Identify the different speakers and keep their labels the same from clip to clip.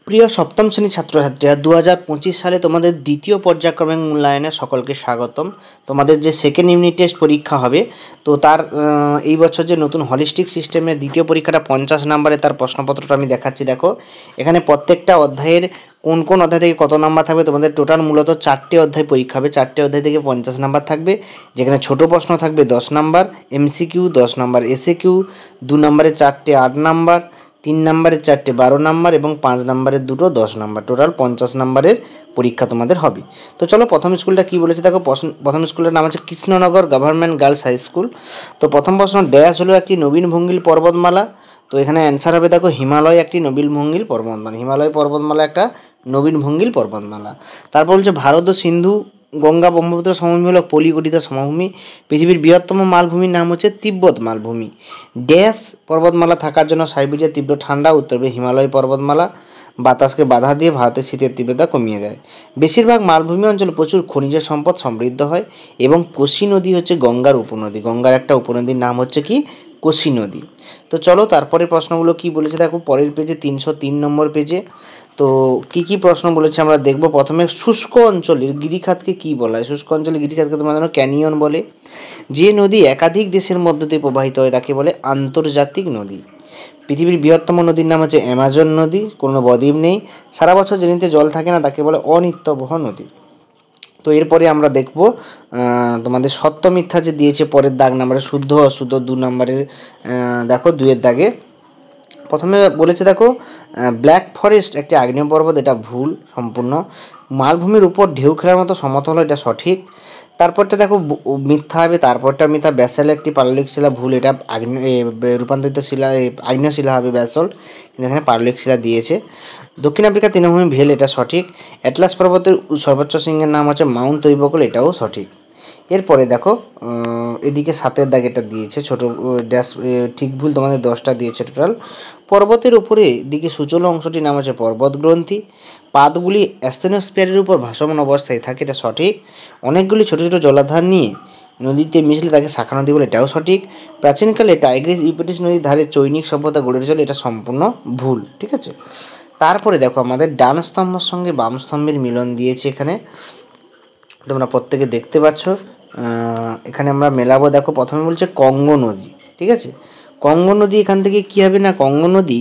Speaker 1: প্রিয় সপ্তম শ্রেণীর ছাত্রছাত্রীরা 2025 সালে তোমাদের দ্বিতীয় পর্যায়ক্রমিক মূল্যায়নে সকলকে স্বাগতম। তোমাদের যে সেকেন্ড ইউনিট টেস্ট পরীক্ষা হবে, তো তার এই বছর যে নতুন হলিস্টিক সিস্টেমের দ্বিতীয় পরীক্ষাটা 50 নম্বরে, তার প্রশ্নপত্রটা আমি দেখাচ্ছি। দেখো এখানে প্রত্যেকটা অধ্যায়ের কোন কোন অধ্যায় থেকে কত নাম্বার থাকবে। তোমাদের টোটাল মূলত 4টে অধ্যায় পরীক্ষা হবে, 4টে অধ্যায় থেকে 50 নাম্বার থাকবে, যেখানে ছোট প্রশ্ন থাকবে 10 নাম্বার, এমসিকিউ 10 নাম্বার, এসএকিউ 2 নম্বরে 4টে 8 নাম্বার, 3 নম্বরের 4টে 12 নাম্বার এবং 5 নম্বরের দুটো 10 নাম্বার, টোটাল 50 নম্বরের পরীক্ষা তোমাদের হবে। তো চলো প্রথম স্কুলটা কি বলেছে দেখো। প্রথম স্কুলের নাম হচ্ছে Krishnanagar government girls high school. তো প্রথম প্রশ্ন, ড্যাশ হলো একটি নবীন ভঙ্গিল পর্বতমালা। তো এখানে অ্যান্সার হবে দেখো হিমালয় একটি নবীন ভঙ্গিল পর্বতমালা। হিমালয় পর্বতমালা একটা নবীন ভঙ্গিল পর্বতমালা। তারপর বলছে ভারত ও সিন্ধু গঙ্গা ব্রহ্মপুত্র সমভূমি হলো পলিগঠিত সমভূমি। পৃথিবীর বৃহত্তম মালভূমির নাম হচ্ছে তিব্বত মালভূমি। ড্যাশ পর্বতমালা থাকার জন্য সাইবেরিয়ার তীব্র ঠান্ডা, উত্তরে হিমালয় পর্বতমালা বাতাসকে বাধা দিয়ে ভারতের শীতের তীব্রতা কমিয়ে দেয়। বেশিরভাগ মালভূমি অঞ্চলে প্রচুর খনিজ সম্পদ সমৃদ্ধ হয় এবং কোশি নদী হচ্ছে গঙ্গার উপনদী। গঙ্গার একটা উপনদীর নাম হচ্ছে কি কোশি নদী। তো চলো তারপরে প্রশ্নগুলো কি বলেছে দেখো পরের পেজে 303 নম্বর পেজে। তো কি প্রশ্ন বলেছে আমরা দেখব। প্রথমে শুষ্ক অঞ্চলের গিরিখাতকে কি বলা হয়। শুষ্ক অঞ্চলের গিরিখাতকে তোমরা জানো ক্যানিয়ন বলে। যে নদী একাধিক দেশের মধ্য দিয়ে প্রবাহিত হয় তাকে বলে আন্তর্জাতিক নদী। পৃথিবীর বৃহত্তম নদীর নাম হচ্ছে অ্যামাজন নদী, কোনো বদ্বীপ নেই। সারা বছর যে নদীতে জল থাকে না তাকে বলে অনিত্যবহ নদী। তো এরপরে আমরা দেখব তোমাদের সত্য মিথ্যা যে দিয়েছে পরের দাগ নাম্বারে, শুদ্ধ অশুদ্ধ 2 নম্বরের। দেখো 2-এর দাগে প্রথমে বলেছে দেখো ব্ল্যাক ফরেস্ট একটি আগ্নেয় পর্বত, এটা ভুল সম্পূর্ণ। মালভূমির উপর ঢেউ খেলার মতো সমতল, এটা সঠিক। তারপরটা দেখো মিথ্যা হবে, তারপরটা মিথ্যা। ব্যাসল্ট একটি পাললিক শিলা, ভুল, এটা রূপান্তরিত শিলা আগ্নেয় শিলা হবে ব্যাসল্ট, কিন্তু এখানে পাললিক শিলা দিয়েছে। দক্ষিণ আফ্রিকার তৃণভূমি ভেল, এটা সঠিক। অ্যাটলাস পর্বতের সর্বোচ্চ শৃঙ্গের নাম হচ্ছে মাউন্ট তৈবকল, এটাও সঠিক। এরপরে দেখো এদিকে 7-এর দাগ এটা দিয়েছে ছোট ড্যাশ, ঠিক ভুল তোমাদের 10টা দিয়েছে টোটাল। পর্বতের উপরে দিকে সূচল অংশটির নাম হচ্ছে পর্বত গ্রন্থি। পাতগুলি অ্যাস্থেনোস্ফিয়ারের উপর ভাসমান অবস্থায় থাকে, এটা সঠিক। অনেকগুলি ছোট ছোট জলাধার নিয়ে নদীতে মিশলে তাকে শাখা নদী বলে, এটাও সঠিক। প্রাচীনকালে টাইগ্রিস ইউফ্রেটিস নদীর ধারে চৈনিক সভ্যতা গড়ে উঠেছিল, এটা সম্পূর্ণ ভুল। ঠিক আছে, তারপরে দেখো আমাদের ডান স্তম্ভের সঙ্গে বাম স্তম্ভের মিলন দিয়েছে এখানে, তোমরা প্রত্যেকে দেখতে পাচ্ছ। এখানে আমরা মেলাবো। দেখো প্রথমে বলছে কঙ্গো নদী। ঠিক আছে, কঙ্গো নদী এখান থেকে কী হবে না, কঙ্গো নদী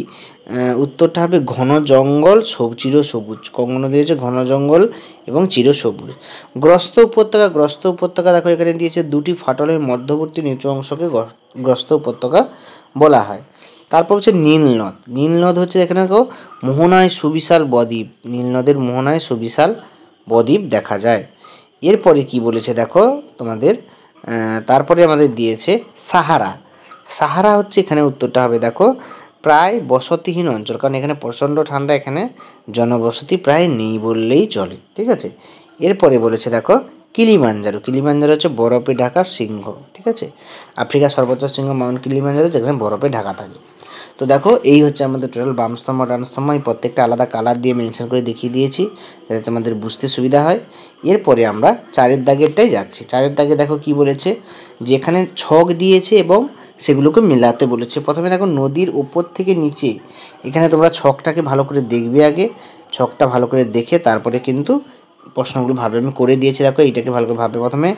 Speaker 1: উত্তরটা হবে ঘন জঙ্গল চিরসবুজ। কঙ্গো নদী হচ্ছে ঘন জঙ্গল এবং চিরসবুজ। গ্রস্ত উপত্যকা দেখো এখানে দিয়েছে দুটি ফাটলের মধ্যবর্তী নিচু অংশকে গ্রস্ত উপত্যকা বলা হয়। তারপর হচ্ছে নীলনদ। নীলনদ হচ্ছে এখানে দেখো মোহনায় সুবিশাল বদ্বীপ, নীলনদের মোহনায় সুবিশাল বদ্বীপ দেখা যায়। এরপরে কি বলেছে দেখো তোমাদের, তারপরে আমাদের দিয়েছে সাহারা। সাহারা হচ্ছে এখানে উত্তরটা হবে দেখো প্রায় বসতিহীন অঞ্চল, কারণ এখানে প্রচণ্ড ঠান্ডা, এখানে জনবসতি প্রায় নেই বললেই চলে। ঠিক আছে, এরপরে বলেছে দেখো কিলিমাঞ্জারো। কিলিমাঞ্জারো হচ্ছে বরফে ঢাকা সিংহ। ঠিক আছে, আফ্রিকার সর্বোচ্চ সিংহ মাউন্ট কিলিমাঞ্জারো, যেখানে বরফে ঢাকা থাকে। তো দেখো এই হচ্ছে আমাদের টোটাল বাম স্তম্ভ ডান স্তম্ভ। আমি প্রত্যেকটা আলাদা কালার দিয়ে মেনশন করে দেখিয়ে দিয়েছি যাতে তোমাদের বুঝতে সুবিধা হয়। এরপরে আমরা 4-এর দাগেরটাই যাচ্ছি। 4-এর দাগে দেখো কি বলেছে, যেখানে ছক দিয়েছে এবং সেগুলোকে মেলাতে বলেছে। প্রথমে দেখো নদীর উপর থেকে নিচে, এখানে তোমরা ছকটাকে ভালো করে দেখবে আগে। ছকটা ভালো করে দেখে তারপরে কিন্তু প্রশ্নগুলো ভাবে আমি করে দিয়েছি। দেখো এইটাকে ভালো করে ভাবে। প্রথমে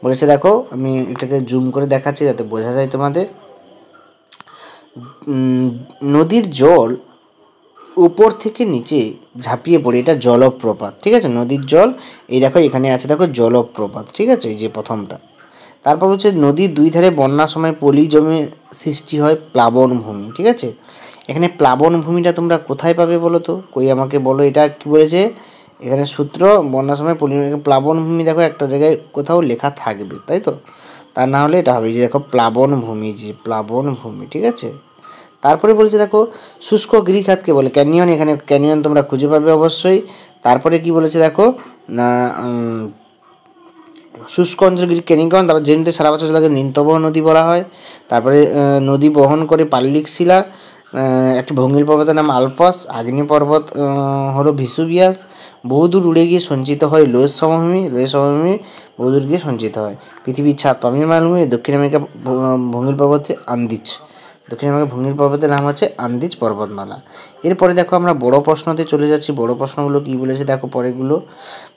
Speaker 1: বলেছে দেখো, আমি এটাকে জুম করে দেখাচ্ছি যাতে বোঝা যায় তোমাদের। নদীর জল উপর থেকে নিচে ঝাঁপিয়ে পড়ে, এটা জলপ্রপাত। ঠিক আছে, নদীর জল এই দেখো এখানে আছে দেখো জলপ্রপাত। ঠিক আছে, এই যে প্রথমটা। তারপর হচ্ছে নদীর দুই ধারে বন্যার সময় পলি জমে সৃষ্টি হয় প্লাবন ভূমি। ঠিক আছে, এখানে প্লাবন ভূমিটা তোমরা কোথায় পাবে বলো তো, কই আমাকে বলো। এটা কি বলেছে এখানে সূত্র, বন্যার সময় পলি প্লাবন ভূমি দেখো একটা জায়গায় কোথাও লেখা থাকবে, তাই তো, তা না হলে এটা হবে যে দেখো প্লাবন ভূমি, যে প্লাবন ভূমি। ঠিক আছে, তারপরে বলছে দেখো শুষ্ক গিরিখাতকে বলে ক্যানিয়ন। এখানে ক্যানিয়ন তোমরা খুঁজে পাবে অবশ্যই। তারপরে কি বলেছে দেখো না, শুষ্ক অঞ্চল ক্যানিয়ন। তারপর যে নদী সারা বছর লাগে নীলতবহ নদী বলা হয়। তারপরে নদী বহন করে পাললিক শিলা। একটি ভঙ্গিল পর্বতের নাম আলপস। আগ্নেয় পর্বত হলো ভিসুভিয়াস। বহুদূর উড়ে গিয়ে সঞ্চিত হয় লোয়েস সমভূমি। লোয়েস সমভূমি বহুদূর গিয়ে সঞ্চিত হয়। পৃথিবীর ছাদ পামির মালভূমি। দক্ষিণ আমেরিকা ভঙ্গিল পর্বত আন্দিজ। দক্ষিণবঙ্গের ভূমির পর্বতের নাম হচ্ছে আন্দিজ পর্বতমালা। এরপরে দেখো আমরা বড় প্রশ্নতে চলে যাচ্ছি। বড় প্রশ্নগুলো কী বলেছে দেখো পরেরগুলো।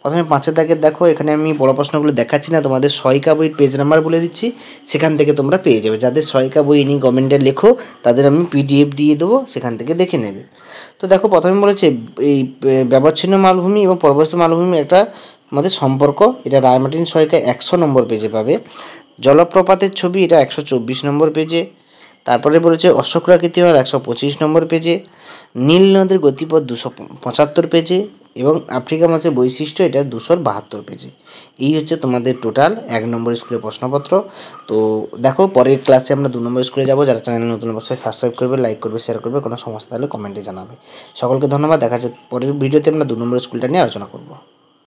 Speaker 1: প্রথমে 5 দাগের দেখো, এখানে আমি বড় প্রশ্নগুলো দেখাচ্ছি না, তোমাদের সহায়িকা বইয়ের পেজ নাম্বার বলে দিচ্ছি, সেখান থেকে তোমরা পেয়ে যাবে। যাদের সহায়িকা বই নিয়ে কমেন্টে লেখো তাদের আমি PDF দিয়ে দেবো, সেখান থেকে দেখে নেবে। তো দেখো প্রথমে বলেছে এই ব্যবচ্ছিন্ন মালভূমি এবং পর্বত মালভূমি একটা আমাদের সম্পর্ক, এটা রায়মার্টিন সহায়িকা 100 নম্বর পেজে পাবে। জলপ্রপাতের ছবি, এটা 124 নম্বর পেজে। তারপরে বলেছে অশ্বক্রাকৃতি হ্রদ 125 নম্বর পেজে। নীল নদের গতিপথ 275 পেজে এবং আফ্রিকা মাছের বৈশিষ্ট্য, এটা 272 পেজে। এই হচ্ছে তোমাদের টোটাল 1 নম্বর স্কুলের প্রশ্নপত্র। তো দেখো পরের ক্লাসে আমরা 2 নম্বর স্কুলে যাব। যারা চ্যানেলে নতুন অবশ্যই সাবস্ক্রাইব করবে, লাইক করবে, শেয়ার করবে। কোনো সমস্যা হলে কমেন্টে জানাবে। সকলকে ধন্যবাদ। দেখা যাচ্ছে পরের ভিডিওতে আমরা 2 নম্বর স্কুলটা নিয়ে আলোচনা করব।